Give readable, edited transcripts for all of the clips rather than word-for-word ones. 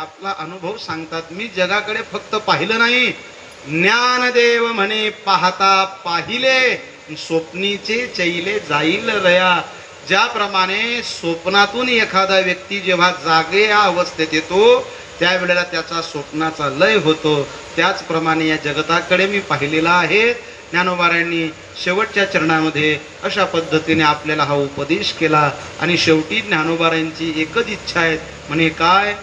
आपला अनुभव सांगतात. मी जगाकडे फक्त पाहिलं नाही, ज्ञानदेव म्हणे पाहता पाहिले स्वप्नीचे चैले जाईल रया. ज्याप्रमाणे स्वप्नातून एखादा व्यक्ती जेव्हा जागे या अवस्थेत येतो त्यावेळेला त्याचा स्वप्नाचा लय होतो, त्याचप्रमाणे या जगताकडे मी पाहिलेला आहे. ज्ञानोबारायांनी शेवटच्या चरणामध्ये अशा पद्धतीने आपल्याला हा उपदेश केला. आणि शेवटी ज्ञानोबारायांची एकच इच्छा आहे, म्हणे काय,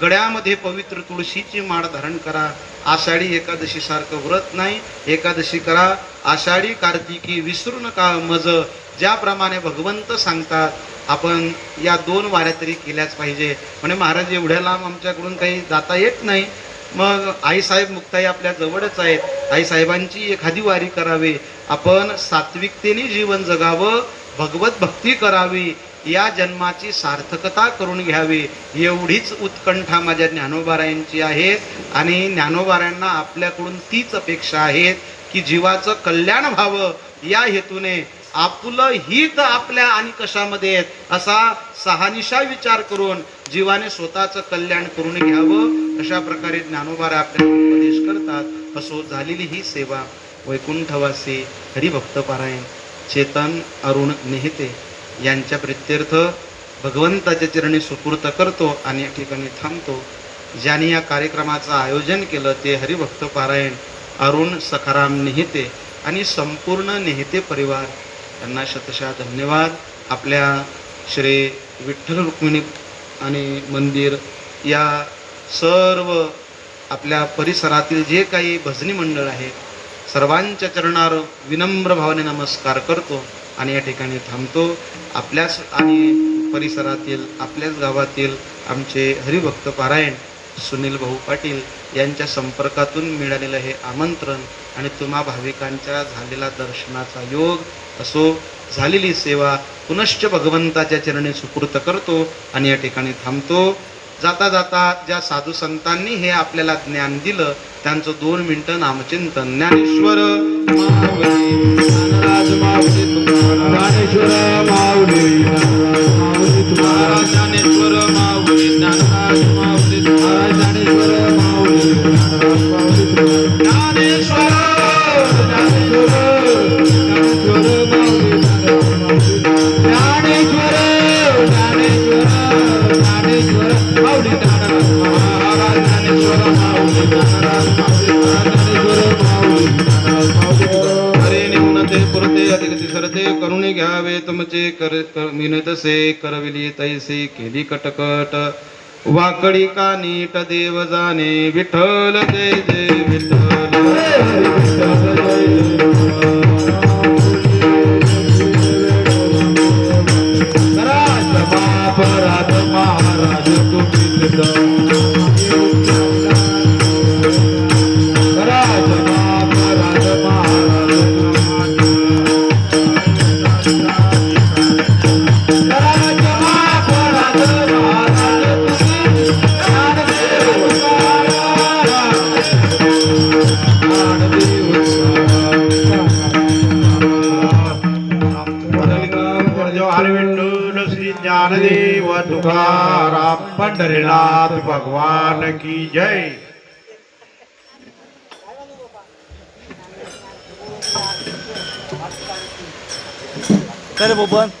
गळ्यामध्ये पवित्र तुळशीची माळ धारण करा. आषाढी एकादशी सारखं व्रत नाही, एकादशी करा. आषाढी कार्तिकी विसरू नका मज. ज्याप्रमाणे भगवंत सांगतात आपण या 2 वाऱ्या तरी केल्याच पाहिजे. म्हणे महाराज एवढ्या लांब आमच्याकडून काही जाता येत नाही, मग आईसाहेब मुक्ताई आपल्या जवळच आहेत, आईसाहेबांची एखादी वारी करावी. आपण सात्विकतेने जीवन जगावं, भगवत भक्ती करावी, या जन्माची सार्थकता करून घ्यावी, एवढीच उत्कंठा माझ्या ज्ञानोबारायांची आहे. आणि ज्ञानोबारायांना आपल्याकडून तीच अपेक्षा आहे की जीवाचं कल्याण व्हावं. या हेतूने आपलं हित आपल्या आणि कशामध्ये आहेत असा शहानिशा विचार करून जीवाने स्वतःचं कल्याण करून घ्यावं, अशा प्रकारे ज्ञानोबारा आपल्याला उपदेश करतात. असो झालेली ही सेवा वैकुंठवासी हरिभक्त पारायण चेतन अरुण नेहते यांच्या प्रित्यर्थ भगवंताच्या चरणी सुपूर्त करतो आणि या ठिकाणी थांबतो. ज्यांनी या कार्यक्रमाचं आयोजन केलं ते हरिभक्त पारायण अरुण सखाराम नेहते आणि संपूर्ण नेहते परिवार यांना शतशः धन्यवाद. आपल्या श्री विठ्ठल रुक्मिणी आणि मंदिर या सर्व आपल्या परिसरातील जे काही भजनी मंडळ आहे सर्वांच्या चरणावर विनम्र भावाने नमस्कार करतो आणि या ठिकाणी थांबतो. आपल्याच आणि परिसरातील आपल्याच गावातील आमचे हरिभक्त पारायण सुनील भाऊ पाटील यांच्या संपर्कातून मिळालेलं हे आमंत्रण आणि तुम्हा भाविकांच्या झालेला दर्शनाचा योग असो. झालेली सेवा पुनश्च भगवंताच्या चरणी सुपूर्त करतो आणि या ठिकाणी थांबतो. जाता जाता ज्या साधू संतांनी हे आपल्याला ज्ञान दिलं त्यांचं 2 मिनिटं नामचिंतन. ज्ञानेश्वर माऊली ज्ञानराज माऊली ज्ञानेश्वर माऊली ज्ञानेश्वर माऊली ज्ञानराज माऊली ज्ञानेश्वर माऊली ज्ञानेश्वर करुणे घ्यावे तुमचे मिनतसे करविली तैसे केली कटकट. वाकडी का नीट देव जाणे विठ्ठल जय जय विठ्ठल. महाराज महाराज विठ्ठल श्री ज्ञानदेव तुकाराम पंढरीनाथ भगवान की जय. चल बोबन